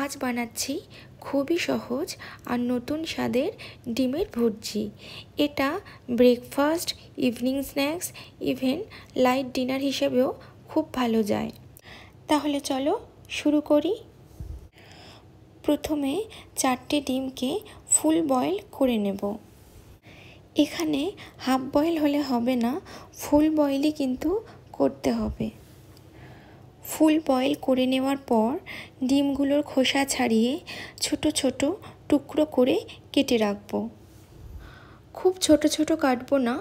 আজ বানাচ্ছি খুবই সহজ আর নতুন স্বাদের ডিমের ভুর্জি। এটা breakfast, evening snacks, even light dinner হিসেবেও খুব ভালো যায়। তাহলে চলো শুরু করি। প্রথমে 4টে ডিমকে ফুল বয়েল করে নেব। এখানে হাফ বয়েল হলে হবে না, ফুল বয়েলই কিন্তু করতে হবে। ফুল বয়েল করে নেওয়ার পর ডিমগুলোর খোসা ছাড়িয়ে ছোট ছোট টুকরো করে কেটে রাখবো। খুব ছোট ছোট কাটবো না,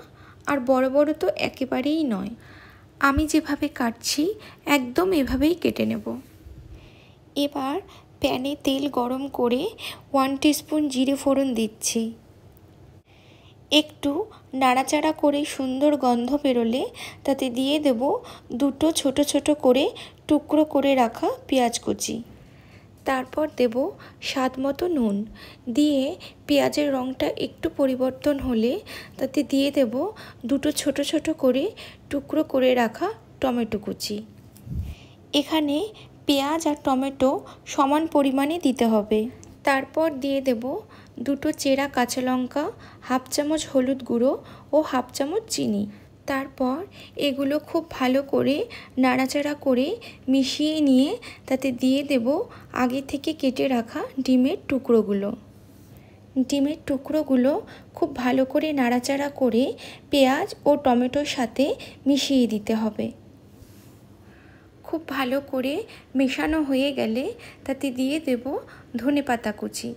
আর বড় বড় তো একেবারেই নয়। আমি যেভাবে কাটছি একদম এভাবেই কেটে নেব। এবার প্যানে তেল গরম করে 1 টিস্পুন জিরে ফোড়ন দিচ্ছি। একটু নাড়াচাড়া করে সুন্দর গন্ধ বেরোলে তাতে দিয়ে দেব 2টো ছোট ছোট করে টুকরো করে রাখা পেঁয়াজ কুচি। তারপর দেব স্বাদ মতো নুন। দিয়ে পেঁয়াজের রঙটা একটু পরিবর্তন হলে তাতে দিয়ে দেব 2টো ছোট ছোট করে টুকরো করে রাখা টমেটো কুচি। এখানে পেঁয়াজ আর টমেটো সমান পরিমাণে দিতে হবে। তারপর দিয়ে দেব 2টো চেরা কাঁচা লঙ্কা, হাফ চামচ হলুদ গুঁড়ো ও হাফ চামচ চিনি। তারপর এগুলো খুব ভালো করে নাড়াচাড়া করে মিশিয়ে নিয়ে তাতে দিয়ে দেব আগে থেকে কেটে রাখা ডিমের টুকরোগুলো। ডিমের টুকরোগুলো খুব ভালো করে নাড়াচাড়া করে পেঁয়াজ ও টমেটোর সাথে মিশিয়ে দিতে হবে। খুব ভালো করে মেশানো হয়ে গেলে তাতে দিয়ে দেব ধনেপাতা কুচি।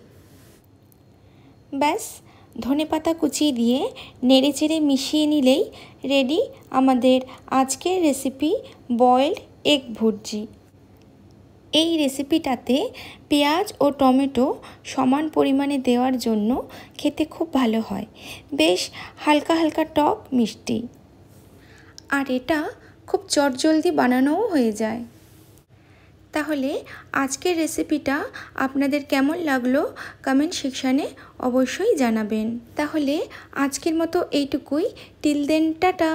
ব্যাস, ধনেপাতা কুচি দিয়ে নেড়েচেড়ে মিশিয়ে নিলেই রেডি আমাদের আজকের রেসিপি বয়েলড এগ ভুর্জি। এই রেসিপিটাতে পেঁয়াজ ও টমেটো সমান পরিমাণে দেওয়ার জন্য খেতে খুব ভালো হয়, বেশ হালকা হালকা টক মিষ্টি। আর এটা খুব চটজলদি বানানোও হয়ে যায়। তাহলে আজকের রেসিপিটা আপনাদের কেমন লাগলো কমেন্ট সেকশানে অবশ্যই জানাবেন। তাহলে আজকের মতো এইটুকুই। Till then, tata.